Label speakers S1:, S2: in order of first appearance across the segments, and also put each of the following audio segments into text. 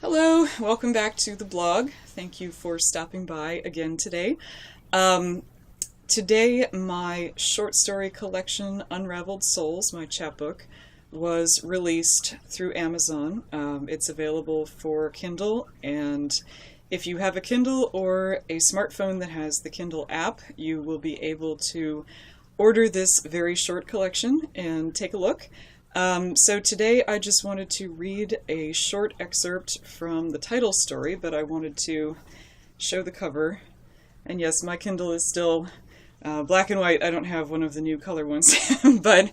S1: Hello, welcome back to the blog. Thank you for stopping by again today. Today my short story collection, Unraveled Souls, my chapbook, was released through Amazon. It's available for Kindle, and if you have a Kindle or a smartphone that has the Kindle app, you will be able to order this very short collection and take a look. So today I just wanted to read a short excerpt from the title story, but I wanted to show the cover. And yes, my Kindle is still black and white. I don't have one of the new color ones, but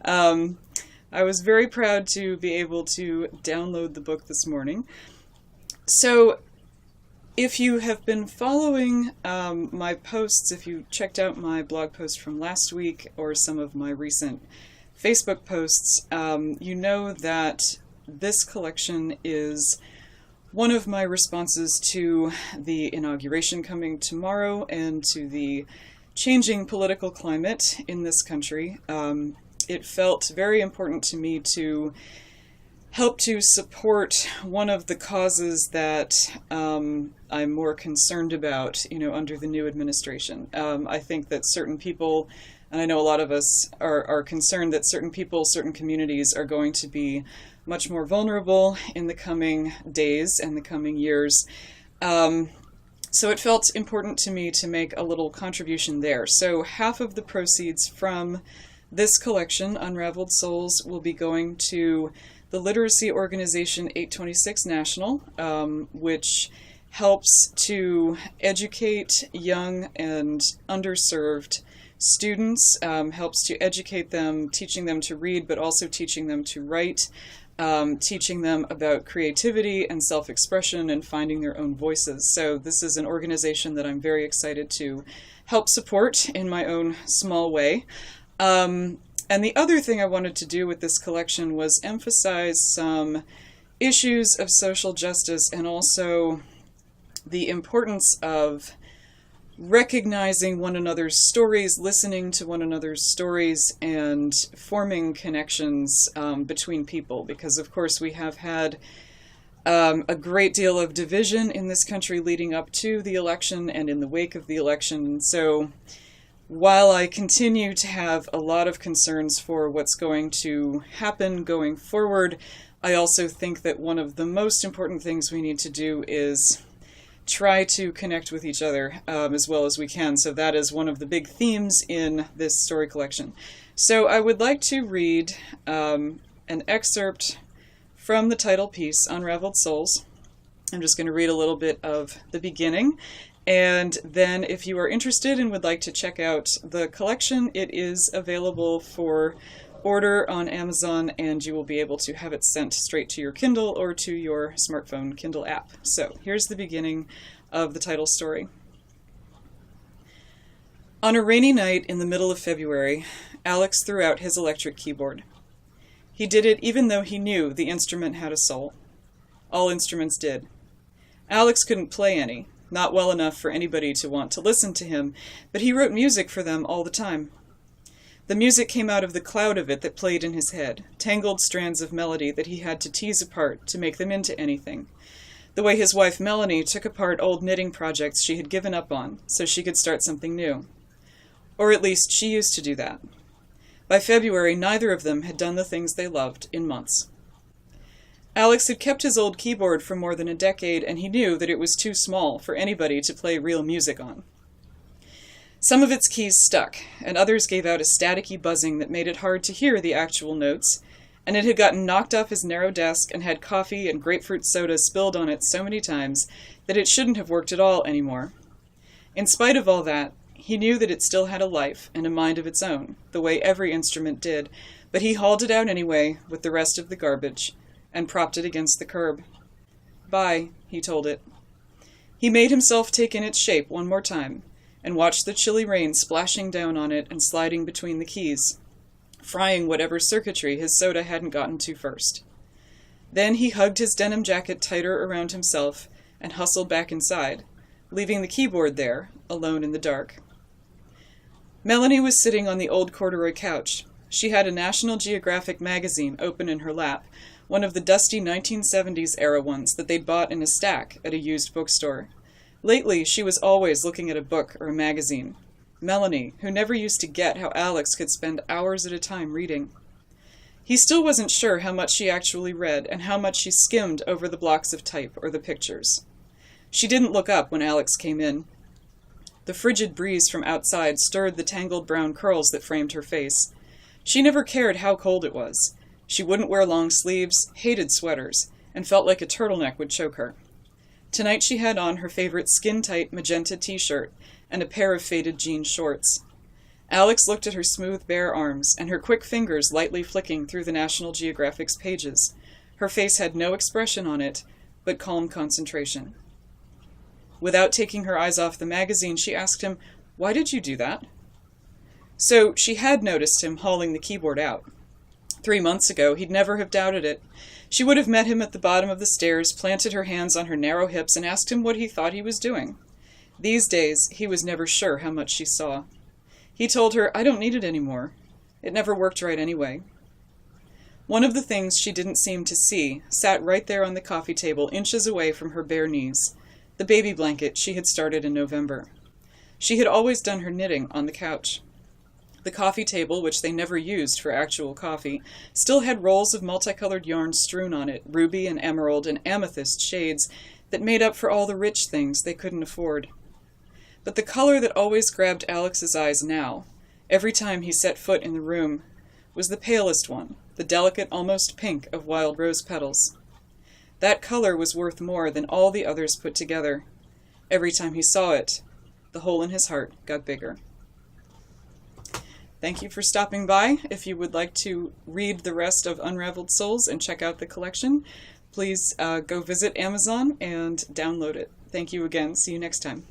S1: I was very proud to be able to download the book this morning. So if you have been following my posts, if you checked out my blog post from last week or some of my recent Facebook posts, you know that this collection is one of my responses to the inauguration coming tomorrow and to the changing political climate in this country. It felt very important to me to help to support one of the causes that I'm more concerned about, under the new administration. I think that certain people, and I know a lot of us are concerned that certain people, certain communities are going to be much more vulnerable in the coming days and the coming years. So it felt important to me to make a little contribution there. So half of the proceeds from this collection, Unraveled Souls, will be going to the literacy organization 826 National, which helps to educate young and underserved students, helps to educate them, teaching them to read, but also teaching them to write, teaching them about creativity and self-expression and finding their own voices. So this is an organization that I'm very excited to help support in my own small way. And the other thing I wanted to do with this collection was emphasize some issues of social justice and also the importance of recognizing one another's stories, listening to one another's stories, and forming connections between people. Because, of course, we have had a great deal of division in this country leading up to the election and in the wake of the election. So while I continue to have a lot of concerns for what's going to happen going forward, I also think that one of the most important things we need to do is try to connect with each other as well as we can. So that is one of the big themes in this story collection. So I would like to read an excerpt from the title piece, Unraveled Souls. I'm just going to read a little bit of the beginning. And then if you are interested and would like to check out the collection, it is available for order on Amazon, and you will be able to have it sent straight to your Kindle or to your smartphone Kindle app. So here's the beginning of the title story. On a rainy night in the middle of February, Alex threw out his electric keyboard. He did it even though he knew the instrument had a soul. All instruments did. Alex couldn't play any, not well enough for anybody to want to listen to him, but he wrote music for them all the time. The music came out of the cloud of it that played in his head, tangled strands of melody that he had to tease apart to make them into anything. The way his wife Melanie took apart old knitting projects she had given up on so she could start something new. Or at least she used to do that. By February, neither of them had done the things they loved in months. Alex had kept his old keyboard for more than a decade, and he knew that it was too small for anybody to play real music on. Some of its keys stuck, and others gave out a staticky buzzing that made it hard to hear the actual notes, and it had gotten knocked off his narrow desk and had coffee and grapefruit soda spilled on it so many times that it shouldn't have worked at all anymore. In spite of all that, he knew that it still had a life and a mind of its own, the way every instrument did, but he hauled it out anyway with the rest of the garbage and propped it against the curb. "Bye," he told it. He made himself take in its shape one more time, and watched the chilly rain splashing down on it and sliding between the keys, frying whatever circuitry his soda hadn't gotten to first. Then he hugged his denim jacket tighter around himself and hustled back inside, leaving the keyboard there, alone in the dark. Melanie was sitting on the old corduroy couch. She had a National Geographic magazine open in her lap, one of the dusty 1970s era ones that they'd bought in a stack at a used bookstore. Lately, she was always looking at a book or a magazine. Melanie, who never used to get how Alex could spend hours at a time reading. He still wasn't sure how much she actually read and how much she skimmed over the blocks of type or the pictures. She didn't look up when Alex came in. The frigid breeze from outside stirred the tangled brown curls that framed her face. She never cared how cold it was. She wouldn't wear long sleeves, hated sweaters, and felt like a turtleneck would choke her. Tonight she had on her favorite skin-tight magenta t-shirt and a pair of faded jean shorts. Alex looked at her smooth, bare arms and her quick fingers lightly flicking through the National Geographic's pages. Her face had no expression on it, but calm concentration. Without taking her eyes off the magazine, she asked him, "Why did you do that?" So she had noticed him hauling the keyboard out. 3 months ago, he'd never have doubted it. She would have met him at the bottom of the stairs, planted her hands on her narrow hips, and asked him what he thought he was doing. These days, he was never sure how much she saw. He told her, "I don't need it anymore. It never worked right anyway." One of the things she didn't seem to see sat right there on the coffee table, inches away from her bare knees, the baby blanket she had started in November. She had always done her knitting on the couch. The coffee table, which they never used for actual coffee, still had rolls of multicolored yarn strewn on it, ruby and emerald and amethyst shades that made up for all the rich things they couldn't afford. But the color that always grabbed Alex's eyes now, every time he set foot in the room, was the palest one, the delicate, almost pink of wild rose petals. That color was worth more than all the others put together. Every time he saw it, the hole in his heart got bigger. Thank you for stopping by. If you would like to read the rest of Unraveled Souls and check out the collection, please go visit Amazon and download it. Thank you again. See you next time.